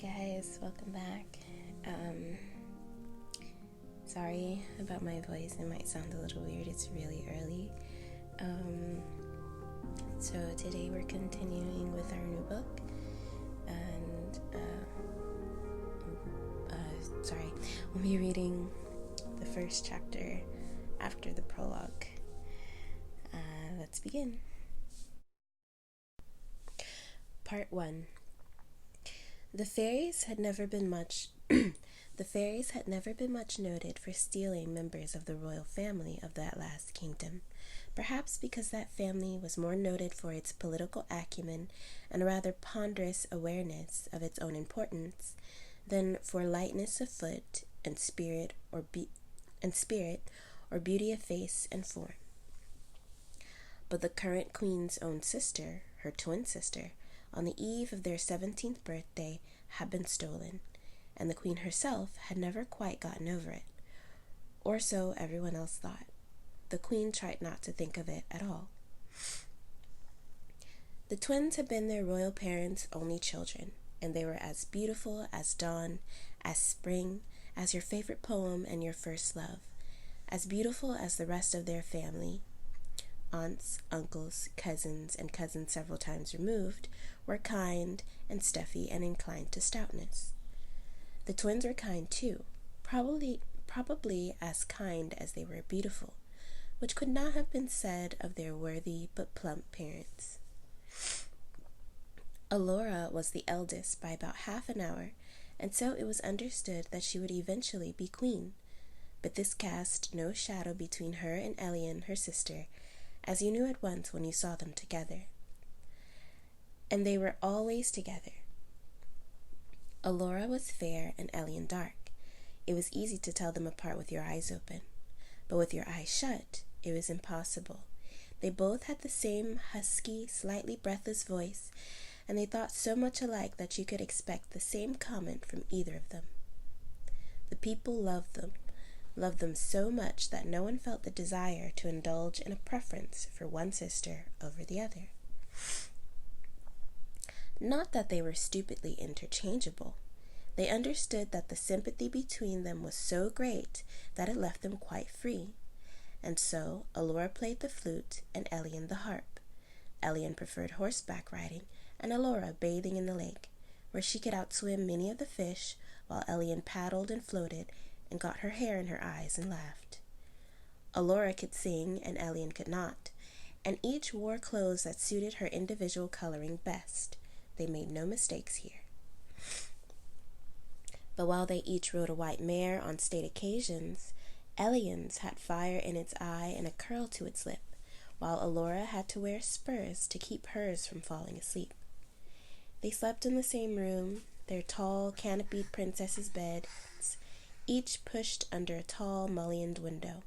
guys, welcome back. Sorry about my voice, it might sound a little weird, it's really early. So today we're continuing with our new book, and we'll be reading the first chapter after the prologue. Let's begin. Part 1. The fairies had never been much noted for stealing members of the royal family of that last kingdom, perhaps because that family was more noted for its political acumen and a rather ponderous awareness of its own importance than for lightness of foot and spirit or beauty of face and form. But the current queen's own sister, her twin sister, on the eve of their 17th birthday, had been stolen, and the queen herself had never quite gotten over it. Or so everyone else thought. The queen tried not to think of it at all. The twins had been their royal parents' only children, and they were as beautiful as dawn, as spring, as your favorite poem and your first love, as beautiful as the rest of their family. Aunts, uncles, cousins, and cousins several times removed, were kind and stuffy and inclined to stoutness. The twins were kind too, probably as kind as they were beautiful, which could not have been said of their worthy but plump parents. Alora was the eldest by about half an hour, and so it was understood that she would eventually be queen, but this cast no shadow between her and Elian, her sister, as you knew at once when you saw them together. And they were always together. Alora was fair and Elian dark. It was easy to tell them apart with your eyes open, but with your eyes shut, it was impossible. They both had the same husky, slightly breathless voice, and they thought so much alike that you could expect the same comment from either of them. The people loved them so much that no one felt the desire to indulge in a preference for one sister over the other. Not that they were stupidly interchangeable. They understood that the sympathy between them was so great that it left them quite free. And so Alora played the flute and Elian the harp. Elian preferred horseback riding, and Alora bathing in the lake, where she could outswim many of the fish, while Elian paddled and floated and got her hair in her eyes and laughed. Alora could sing and Elian could not, and each wore clothes that suited her individual coloring best. They made no mistakes here. But while they each rode a white mare on state occasions, Elian's had fire in its eye and a curl to its lip, while Alora had to wear spurs to keep hers from falling asleep. They slept in the same room, their tall, canopied princesses' beds, each pushed under a tall, mullioned window.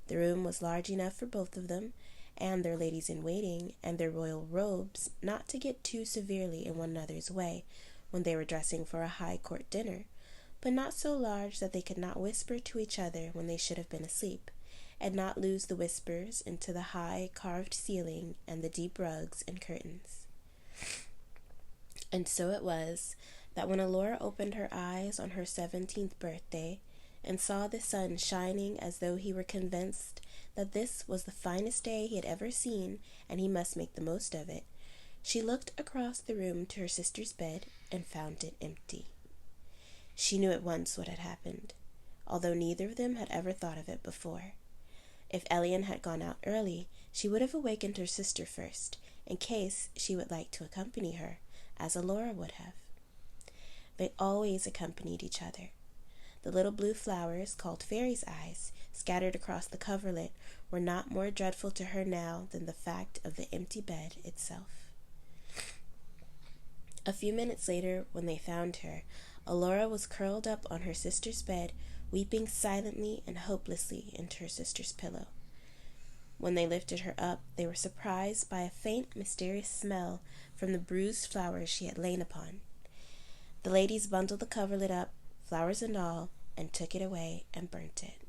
The room was large enough for both of them, and their ladies-in-waiting, and their royal robes, not to get too severely in one another's way when they were dressing for a high court dinner, but not so large that they could not whisper to each other when they should have been asleep, and not lose the whispers into the high carved ceiling and the deep rugs and curtains. And so it was that when Alora opened her eyes on her 17th birthday and saw the sun shining as though he were convinced that this was the finest day he had ever seen and he must make the most of it, she looked across the room to her sister's bed and found it empty. She knew at once what had happened, although neither of them had ever thought of it before. If Elian had gone out early, she would have awakened her sister first, in case she would like to accompany her, as Alora would have. They always accompanied each other. The little blue flowers, called fairies' eyes, scattered across the coverlet, were not more dreadful to her now than the fact of the empty bed itself. A few minutes later, when they found her, Alora was curled up on her sister's bed, weeping silently and hopelessly into her sister's pillow. When they lifted her up, they were surprised by a faint, mysterious smell from the bruised flowers she had lain upon. The ladies bundled the coverlet up, flowers and all, and took it away and burnt it.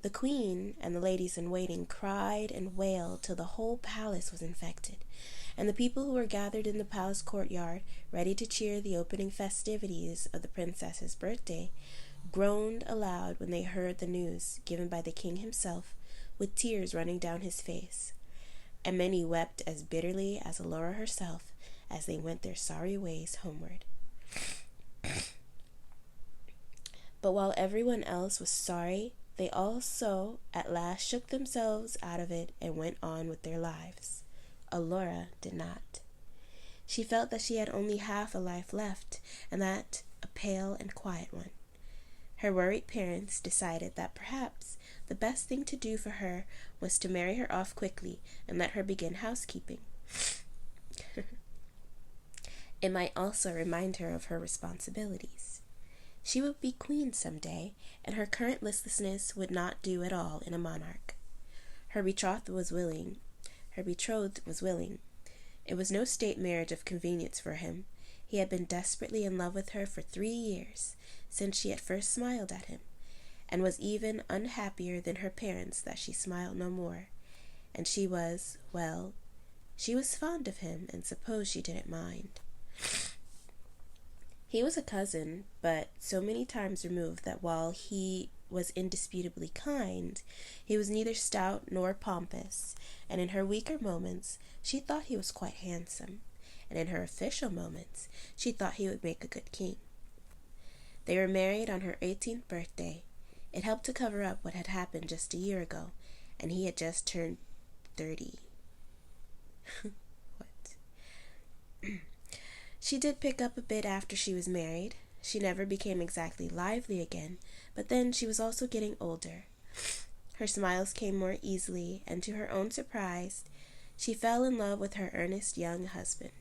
The queen and the ladies-in-waiting cried and wailed till the whole palace was infected, and the people who were gathered in the palace courtyard, ready to cheer the opening festivities of the princess's birthday, groaned aloud when they heard the news given by the king himself, with tears running down his face. And many wept as bitterly as Elora herself as they went their sorry ways homeward. But while everyone else was sorry, they also at last shook themselves out of it and went on with their lives. Elora did not. She felt that she had only half a life left, and that a pale and quiet one. Her worried parents decided that perhaps the best thing to do for her was to marry her off quickly and let her begin housekeeping. It might also remind her of her responsibilities. She would be queen someday, and her current listlessness would not do at all in a monarch. Her betrothed was willing. It was no state marriage of convenience for him. He had been desperately in love with her for 3 years, since she had first smiled at him, and was even unhappier than her parents that she smiled no more. And she was fond of him, and supposed she didn't mind. He was a cousin, but so many times removed that while he was indisputably kind, he was neither stout nor pompous, and in her weaker moments she thought he was quite handsome, and in her official moments she thought he would make a good king. They were married on her 18th birthday. It helped to cover up what had happened just a year ago, and he had just turned 30. What? She did pick up a bit after she was married. She never became exactly lively again, but then she was also getting older. Her smiles came more easily, and to her own surprise, she fell in love with her earnest young husband.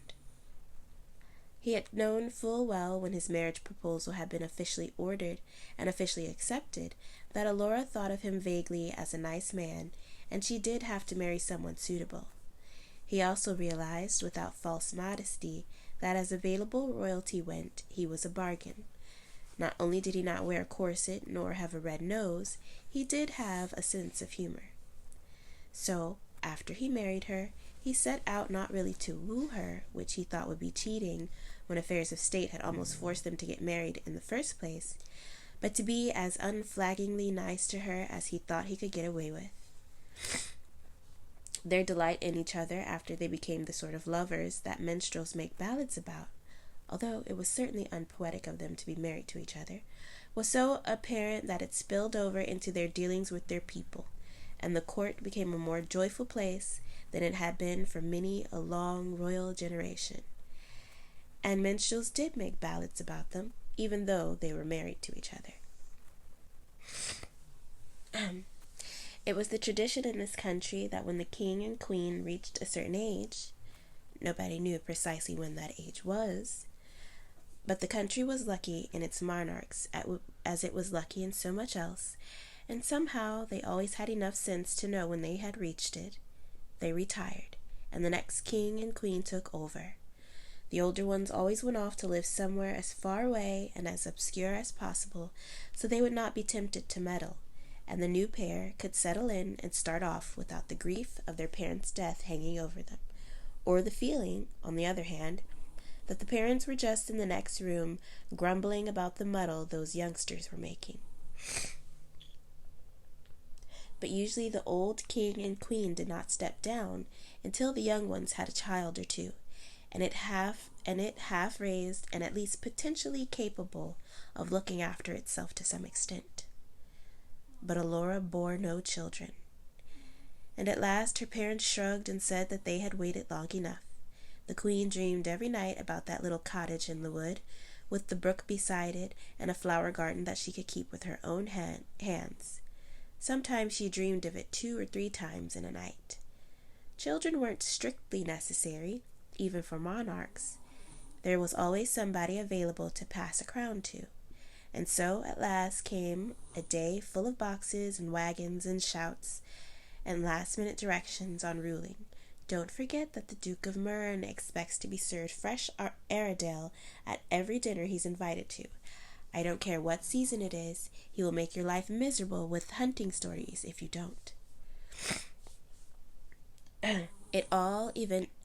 He had known full well when his marriage proposal had been officially ordered and officially accepted that Elora thought of him vaguely as a nice man, and she did have to marry someone suitable. He also realized, without false modesty, that as available royalty went, he was a bargain. Not only did he not wear a corset nor have a red nose, he did have a sense of humor. So, after he married her, he set out not really to woo her, which he thought would be cheating when affairs of state had almost forced them to get married in the first place, but to be as unflaggingly nice to her as he thought he could get away with. Their delight in each other after they became the sort of lovers that minstrels make ballads about, although it was certainly unpoetic of them to be married to each other, was so apparent that it spilled over into their dealings with their people, and the court became a more joyful place than it had been for many a long royal generation. And minstrels did make ballads about them, even though they were married to each other. It was the tradition in this country that when the king and queen reached a certain age, nobody knew precisely when that age was, but the country was lucky in its monarchs as it was lucky in so much else, and somehow they always had enough sense to know when they had reached it. They retired, and the next king and queen took over. The older ones always went off to live somewhere as far away and as obscure as possible, so they would not be tempted to meddle, and the new pair could settle in and start off without the grief of their parents' death hanging over them, or the feeling, on the other hand, that the parents were just in the next room grumbling about the muddle those youngsters were making. But usually the old king and queen did not step down until the young ones had a child or two, and it half raised and at least potentially capable of looking after itself to some extent. But Elora bore no children, and at last her parents shrugged and said that they had waited long enough. The queen dreamed every night about that little cottage in the wood, with the brook beside it and a flower garden that she could keep with her own hands. Sometimes she dreamed of it 2 or 3 times in a night. Children weren't strictly necessary, even for monarchs. There was always somebody available to pass a crown to. And so at last came a day full of boxes and wagons and shouts and last-minute directions on ruling. Don't forget that the Duke of Mern expects to be served fresh Airedale at every dinner he's invited to. I don't care what season it is, he will make your life miserable with hunting stories if you don't. It all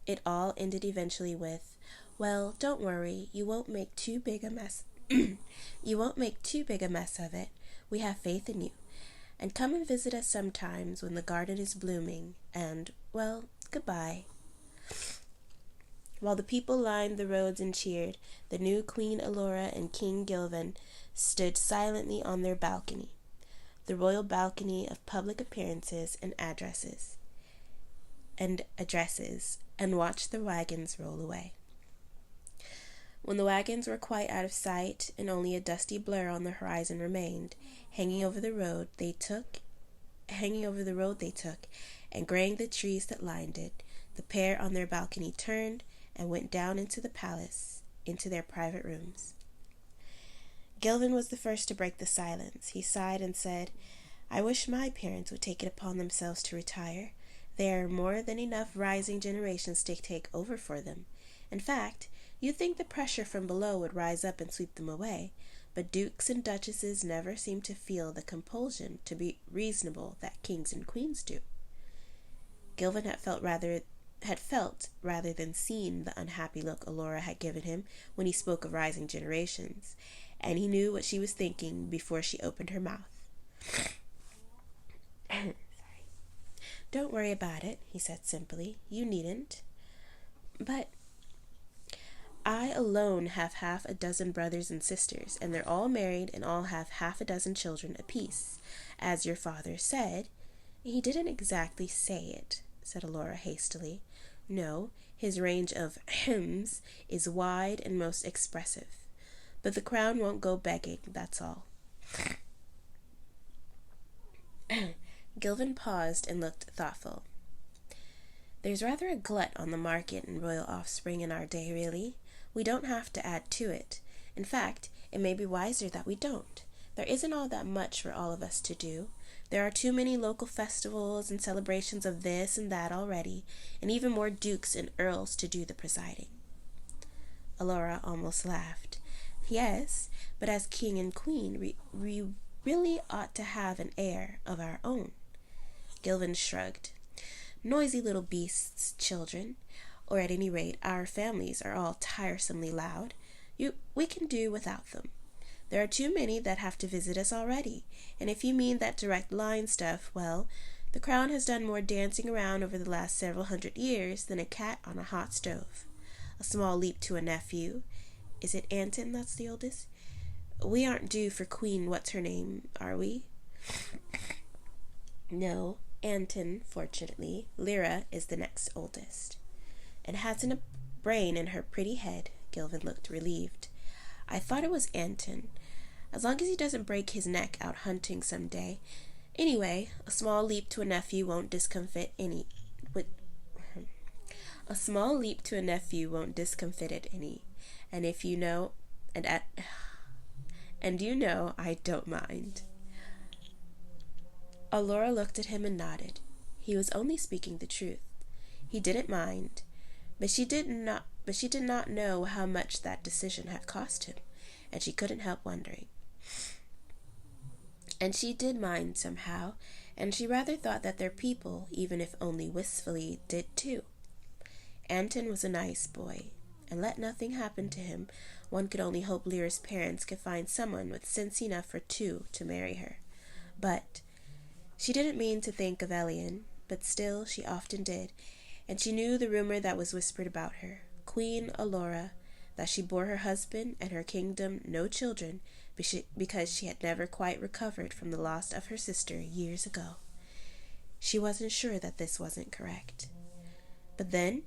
It all ended eventually with, "Well, don't worry, you won't make too big a mess. You won't make too big a mess of it. We have faith in you. And come and visit us sometimes when the garden is blooming, and, well, goodbye." While the people lined the roads and cheered, the new Queen Elora and King Gilvan stood silently on their balcony, the royal balcony of public appearances and addresses, and watched the wagons roll away. When the wagons were quite out of sight and only a dusty blur on the horizon remained, hanging over the road they took, and graying the trees that lined it, the pair on their balcony turned and went down into the palace, into their private rooms. Gilvan was the first to break the silence. He sighed and said, "I wish my parents would take it upon themselves to retire. There are more than enough rising generations to take over for them. In fact, you'd think the pressure from below would rise up and sweep them away, but dukes and duchesses never seem to feel the compulsion to be reasonable that kings and queens do." Gilvan had felt rather than seen the unhappy look Elora had given him when he spoke of rising generations, and he knew what she was thinking before she opened her mouth. Sorry. "Don't worry about it," he said simply. "You needn't. But I alone have half a dozen brothers and sisters, and they're all married and all have half a dozen children apiece. As your father said—" "He didn't exactly say it," said Elora hastily. "No, his range of hymns is wide and most expressive. But the crown won't go begging, that's all." Gilvan paused and looked thoughtful. "There's rather a glut on the market in royal offspring in our day, really. We don't have to add to it. In fact, it may be wiser that we don't. There isn't all that much for all of us to do. There are too many local festivals and celebrations of this and that already, and even more dukes and earls to do the presiding." Elora almost laughed. "Yes, but as king and queen, we really ought to have an heir of our own." Gilvan shrugged. "Noisy little beasts, children. Or at any rate, our families are all tiresomely loud. We can do without them. There are too many that have to visit us already, and if you mean that direct line stuff, well, the crown has done more dancing around over the last several 100 years than a cat on a hot stove. A small leap to a nephew. Is it Anton that's the oldest? We aren't due for Queen what's-her-name, are we?" "No, Anton, fortunately. Lyra is the next oldest." "And hasn't a brain in her pretty head." Gilvan looked relieved. "I thought it was Anton. As long as he doesn't break his neck out hunting some day. Anyway, a small leap to a nephew won't discomfit any. And if you know, and you know, I don't mind." Elora looked at him and nodded. He was only speaking the truth. He didn't mind, but she did not know how much that decision had cost him, and she couldn't help wondering. And she did mind somehow, and she rather thought that their people, even if only wistfully, did too. Anton was a nice boy, and let nothing happen to him, one could only hope Lyra's parents could find someone with sense enough for two to marry her. But she didn't mean to think of Elian, but still she often did, and she knew the rumor that was whispered about her, Queen Elora, that she bore her husband and her kingdom no children because she had never quite recovered from the loss of her sister years ago. She wasn't sure that this wasn't correct. But then,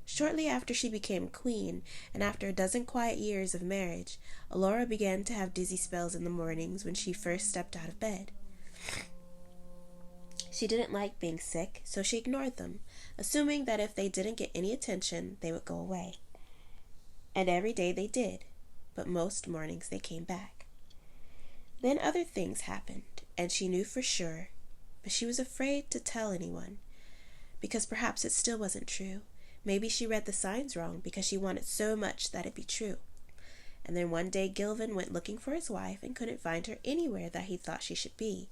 shortly after she became queen, and after a dozen quiet years of marriage, Elora began to have dizzy spells in the mornings when she first stepped out of bed. She didn't like being sick, so she ignored them, assuming that if they didn't get any attention, they would go away. And every day they did, but most mornings they came back. Then other things happened, and she knew for sure, but she was afraid to tell anyone, because perhaps it still wasn't true. Maybe she read the signs wrong because she wanted so much that it be true. And then one day Gilvan went looking for his wife and couldn't find her anywhere that he thought she should be.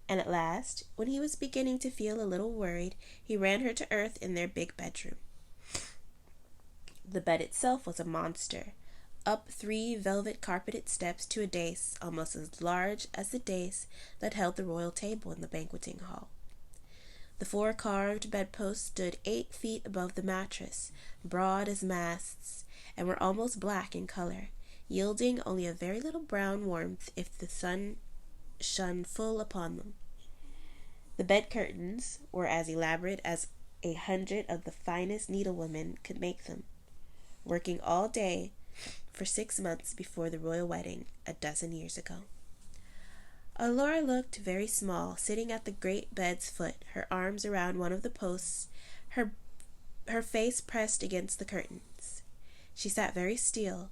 And at last, when he was beginning to feel a little worried, he ran her to earth in their big bedroom. The bed itself was a monster, up 3 velvet-carpeted steps to a dais almost as large as the dais that held the royal table in the banqueting hall. The 4 carved bedposts stood 8 feet above the mattress, broad as masts, and were almost black in color, yielding only a very little brown warmth if the sun shone full upon them. The bed curtains were as elaborate as 100 of the finest needlewomen could make them, working all day for 6 months before the royal wedding a dozen years ago. Allura looked very small, sitting at the great bed's foot, her arms around one of the posts, her face pressed against the curtains. She sat very still,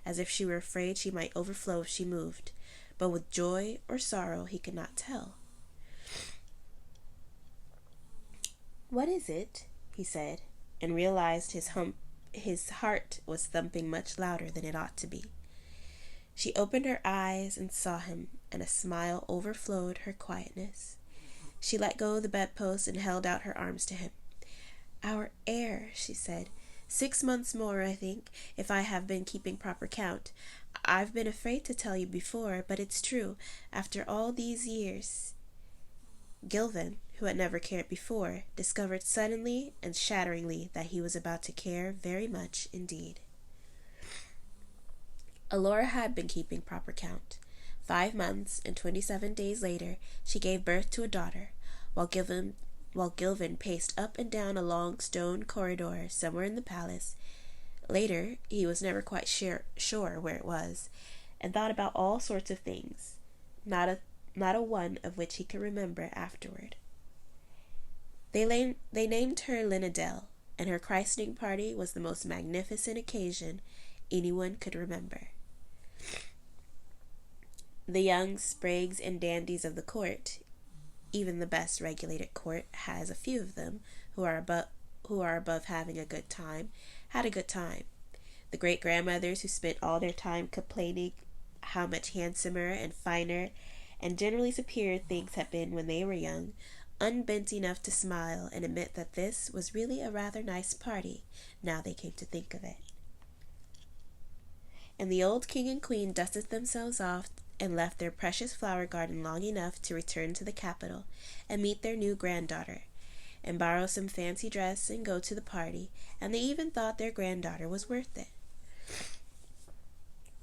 as if she were afraid she might overflow if she moved, but with joy or sorrow he could not tell. "What is it?" he said, and realized his heart was thumping much louder than it ought to be. She opened her eyes and saw him, and a smile overflowed her quietness. She let go of the bedpost and held out her arms to him. "Our heir," she said. 6 months more, I think, if I have been keeping proper count. I've been afraid to tell you before, but it's true. After all these years..." Gilvin, who had never cared before, discovered suddenly and shatteringly that he was about to care very much indeed. Allura had been keeping proper count. 5 months and 27 days later, she gave birth to a daughter, while Gilvin paced up and down a long stone corridor somewhere in the palace. Later, he was never quite sure where it was, and thought about all sorts of things, not a one of which he could remember afterward. They named her Lynadel, and her christening party was the most magnificent occasion anyone could remember. The young sprigs and dandies of the court, even the best regulated court has a few of them who are above having a good time, had a good time. The great-grandmothers who spent all their time complaining how much handsomer and finer and generally superior things had been when they were young, unbent enough to smile and admit that this was really a rather nice party, now they came to think of it. And the old king and queen dusted themselves off and left their precious flower garden long enough to return to the capital and meet their new granddaughter, and borrow some fancy dress and go to the party, and they even thought their granddaughter was worth it.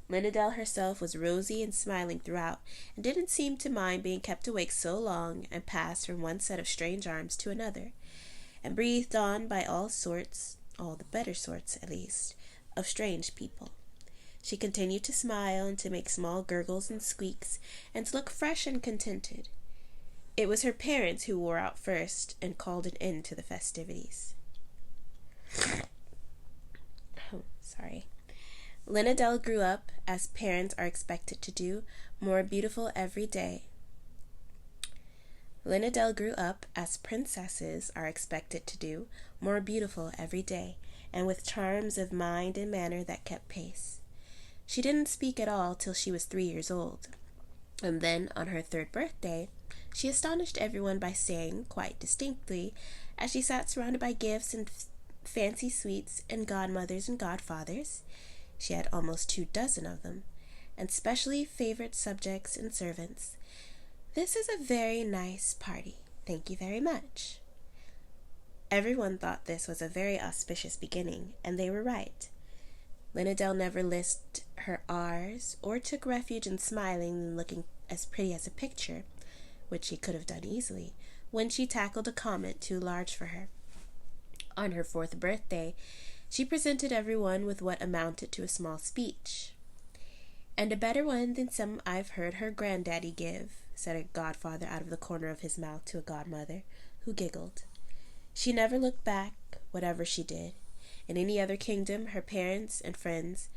Lynadel herself was rosy and smiling throughout, and didn't seem to mind being kept awake so long, and passed from one set of strange arms to another, and breathed on by all the better sorts at least, of strange people. She continued to smile and to make small gurgles and squeaks, and to look fresh and contented. It was her parents who wore out first and called an end to the festivities. Lynadel grew up, as parents are expected to do, more beautiful every day. Lynadel grew up, as princesses are expected to do, more beautiful every day, and with charms of mind and manner that kept pace. She didn't speak at all till she was 3 years old, and then, on her 3rd birthday, she astonished everyone by saying, quite distinctly, as she sat surrounded by gifts and fancy sweets and godmothers and godfathers, she had almost 24 of them, and specially favorite subjects and servants, "This is a very nice party. Thank you very much." Everyone thought this was a very auspicious beginning, and they were right. Lynadel never lisped her R's or took refuge in smiling and looking as pretty as a picture, which she could have done easily, when she tackled a comment too large for her. On her 4th birthday, she presented everyone with what amounted to a small speech. "And a better one than some I've heard her granddaddy give," said a godfather out of the corner of his mouth to a godmother, who giggled. She never looked back, whatever she did. In any other kingdom, her parents and friends,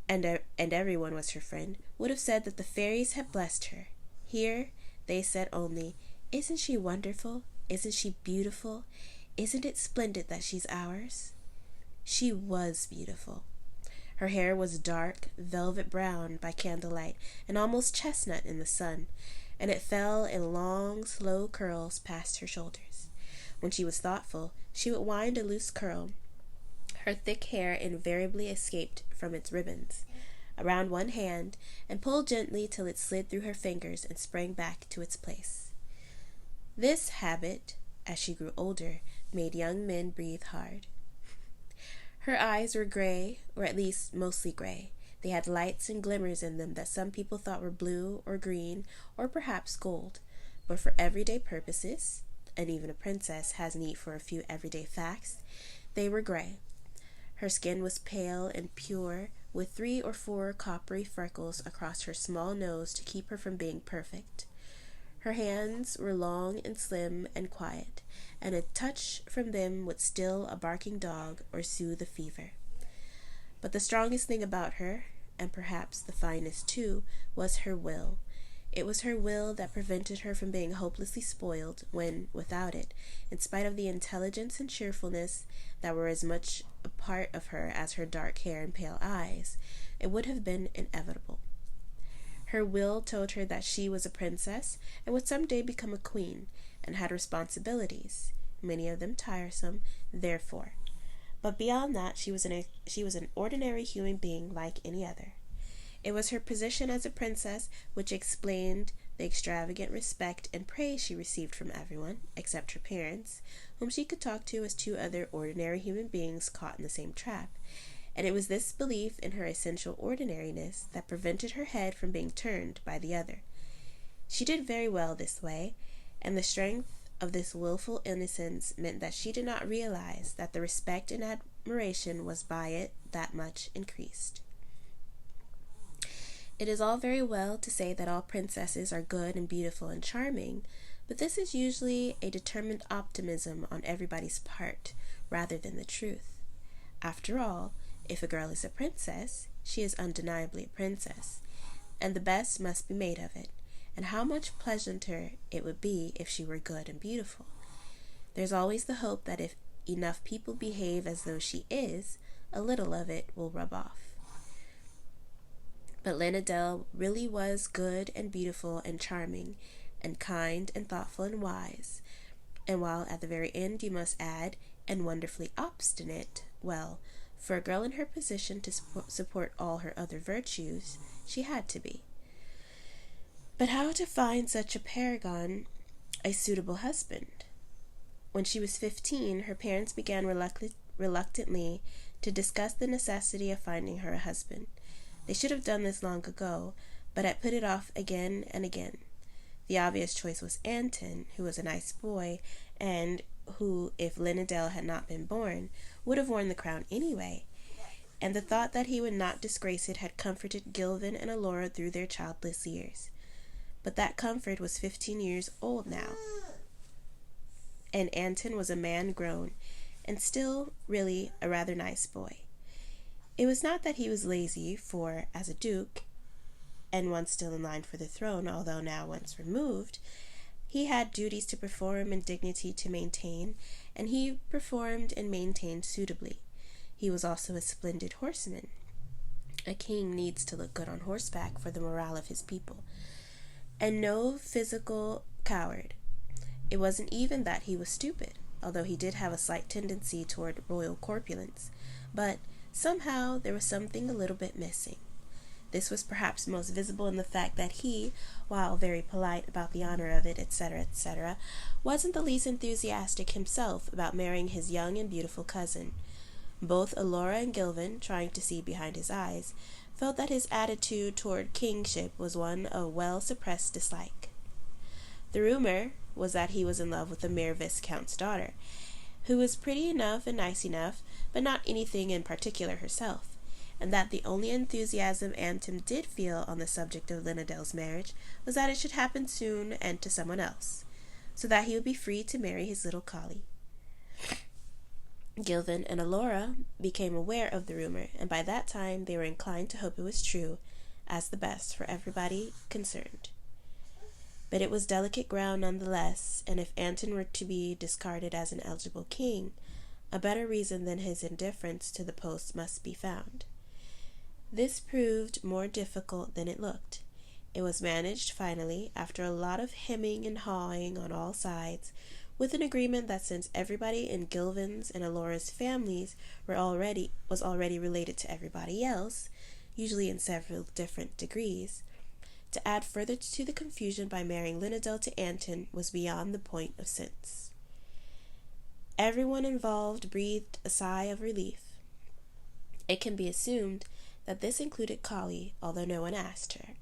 and everyone was her friend, would have said that the fairies had blessed her. Here, they said only, "Isn't she wonderful? Isn't she beautiful? Isn't it splendid that she's ours?" She was beautiful. Her hair was dark, velvet brown by candlelight, and almost chestnut in the sun, and it fell in long, slow curls past her shoulders. When she was thoughtful, she would wind a loose curl. Her thick hair invariably escaped from its ribbons around one hand and pulled gently till it slid through her fingers and sprang back to its place. This habit, as she grew older, made young men breathe hard. Her eyes were gray, or at least mostly gray. They had lights and glimmers in them that some people thought were blue or green or perhaps gold, but for everyday purposes, and even a princess has need for a few everyday facts, they were gray. Her skin was pale and pure, with 3 or 4 coppery freckles across her small nose to keep her from being perfect. Her hands were long and slim and quiet, and a touch from them would still a barking dog or soothe a fever. But the strongest thing about her, and perhaps the finest too, was her will. It was her will that prevented her from being hopelessly spoiled when, without it, in spite of the intelligence and cheerfulness that were as much a part of her as her dark hair and pale eyes, it would have been inevitable. Her will told her that she was a princess and would someday become a queen, and had responsibilities, many of them tiresome, therefore. But beyond that, she was an ordinary human being like any other. It was her position as a princess which explained the extravagant respect and praise she received from everyone, except her parents, whom she could talk to as 2 other ordinary human beings caught in the same trap. And it was this belief in her essential ordinariness that prevented her head from being turned by the other. She did very well this way, and the strength of this willful innocence meant that she did not realize that the respect and admiration was by it that much increased. It is all very well to say that all princesses are good and beautiful and charming, but this is usually a determined optimism on everybody's part, rather than the truth. After all, if a girl is a princess, she is undeniably a princess, and the best must be made of it, and how much pleasanter it would be if she were good and beautiful. There's always the hope that if enough people behave as though she is, a little of it will rub off. But Lynadel really was good and beautiful and charming, and kind and thoughtful and wise, and while at the very end you must add, and wonderfully obstinate, well, for a girl in her position to support all her other virtues, she had to be. But how to find such a paragon a suitable husband? When she was 15, her parents began reluctantly to discuss the necessity of finding her a husband. They should have done this long ago, but had put it off again and again. The obvious choice was Anton, who was a nice boy, and who, if Lynadel had not been born, would have worn the crown anyway, and the thought that he would not disgrace it had comforted Gilvin and Alora through their childless years. But that comfort was 15 years old now, and Anton was a man grown, and still really a rather nice boy. It was not that he was lazy, for, as a duke, and one still in line for the throne, although now once removed, he had duties to perform and dignity to maintain, and he performed and maintained suitably. He was also a splendid horseman. A king needs to look good on horseback for the morale of his people. And no physical coward. It wasn't even that he was stupid, although he did have a slight tendency toward royal corpulence, but somehow there was something a little bit missing. This was perhaps most visible in the fact that he, while very polite about the honor of it, etc., etc., wasn't the least enthusiastic himself about marrying his young and beautiful cousin. Both Alora and Gilvin, trying to see behind his eyes, felt that his attitude toward kingship was one of well-suppressed dislike. The rumor was that he was in love with the mere viscount's daughter, who was pretty enough and nice enough, but not anything in particular herself, and that the only enthusiasm Anton did feel on the subject of Lynadel's marriage was that it should happen soon and to someone else, so that he would be free to marry his little collie. Gilvin and Alora became aware of the rumor, and by that time they were inclined to hope it was true, as the best for everybody concerned. But it was delicate ground nonetheless, and if Anton were to be discarded as an eligible king, a better reason than his indifference to the post must be found. This proved more difficult than it looked. It was managed finally, after a lot of hemming and hawing on all sides, with an agreement that since everybody in Gilvin's and Alora's families was already related to everybody else, usually in several different degrees, to add further to the confusion by marrying Lynadel to Anton was beyond the point of sense. Everyone involved breathed a sigh of relief. It can be assumed that this included Kali, although no one asked her.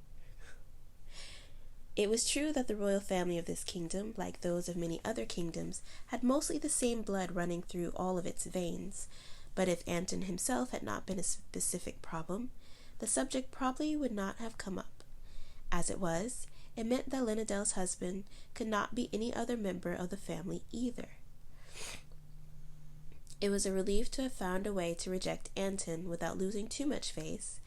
It was true that the royal family of this kingdom, like those of many other kingdoms, had mostly the same blood running through all of its veins, but if Anton himself had not been a specific problem, the subject probably would not have come up. As it was, it meant that Lynadel's husband could not be any other member of the family either. It was a relief to have found a way to reject Anton without losing too much face,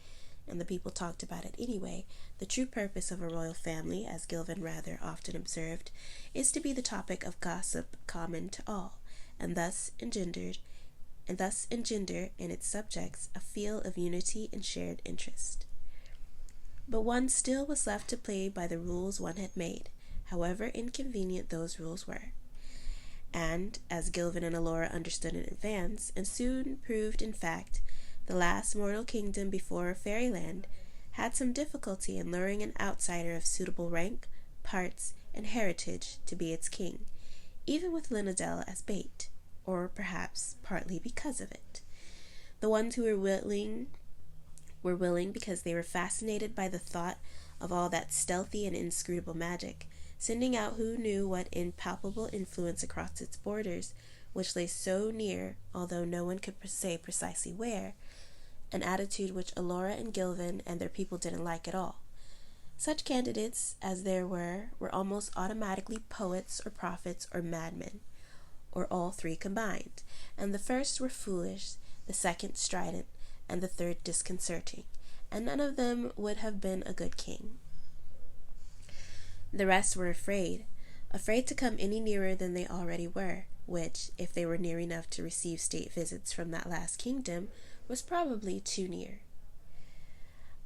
and the people talked about it anyway. The true purpose of a royal family, as Gilvin rather often observed, is to be the topic of gossip common to all, and thus engender in its subjects a feel of unity and shared interest. But one still was left to play by the rules one had made, however inconvenient those rules were. And, as Gilvin and Alora understood in advance, and soon proved in fact, the last mortal kingdom before Fairyland had some difficulty in luring an outsider of suitable rank, parts, and heritage to be its king, even with Lynadel as bait, or perhaps partly because of it. The ones who were willing because they were fascinated by the thought of all that stealthy and inscrutable magic, sending out who knew what impalpable influence across its borders, which lay so near, although no one could say precisely where, an attitude which Alora and Gilvin and their people didn't like at all. Such candidates as there were almost automatically poets or prophets or madmen, or all three combined, and the first were foolish, the second strident, and the third disconcerting, and none of them would have been a good king. The rest were afraid to come any nearer than they already were, which, if they were near enough to receive state visits from that last kingdom, was probably too near.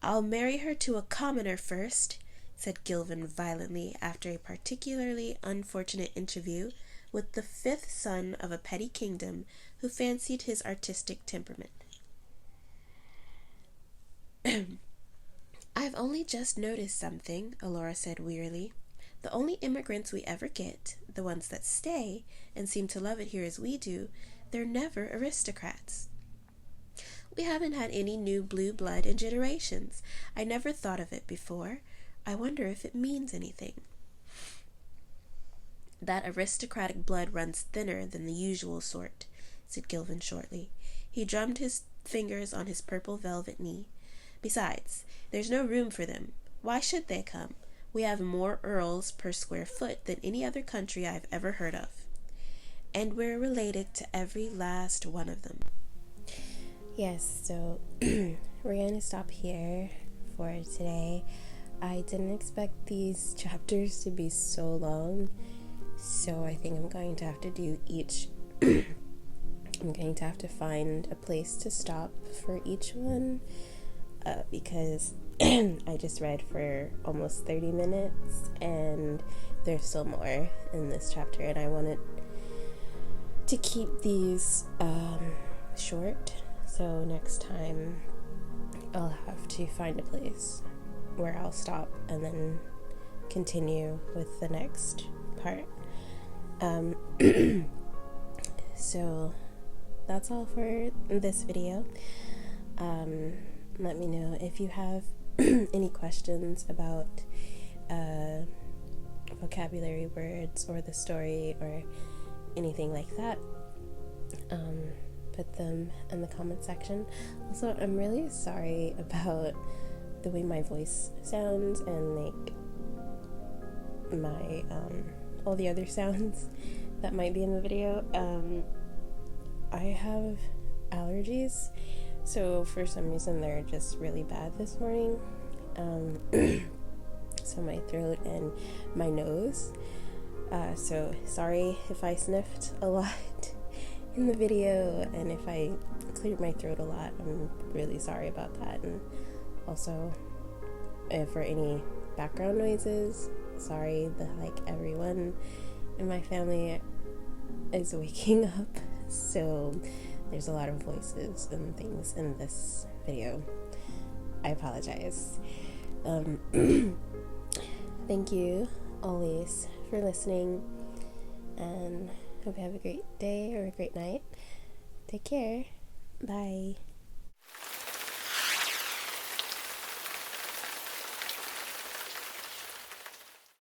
"I'll marry her to a commoner first," said Gilvin violently after a particularly unfortunate interview with the fifth son of a petty kingdom who fancied his artistic temperament. "I've only just noticed something," Alora said wearily. "The only immigrants we ever get, the ones that stay and seem to love it here as we do, they're never aristocrats. We haven't had any new blue blood in generations. I never thought of it before. I wonder if it means anything." "That aristocratic blood runs thinner than the usual sort," said Gilvin shortly. He drummed his fingers on his purple velvet knee. "Besides, there's no room for them. Why should they come? We have more earls per square foot than any other country I've ever heard of. And we're related to every last one of them." Yes, so we're going to stop here for today. I didn't expect these chapters to be so long, so I think I'm going to have to do each I'm going to have to find a place to stop for each one, because I just read for almost 30 minutes and there's still more in this chapter, and I wanted to keep these short, so next time I'll have to find a place where I'll stop and then continue with the next part. So that's all for this video. Let me know if you have any questions about vocabulary words or the story or anything like that. Put them in the comment section. Also, I'm really sorry about the way my voice sounds and like my all the other sounds that might be in the video. I have allergies, so for some reason they're just really bad this morning. So my throat and my nose. So sorry if I sniffed a lot in the video, and if I cleared my throat a lot, I'm really sorry about that. And also, for any background noises, sorry that like everyone in my family is waking up, so there's a lot of voices and things in this video. I apologize. Thank you always for listening, and hope you have a great day or a great night. Take care. Bye.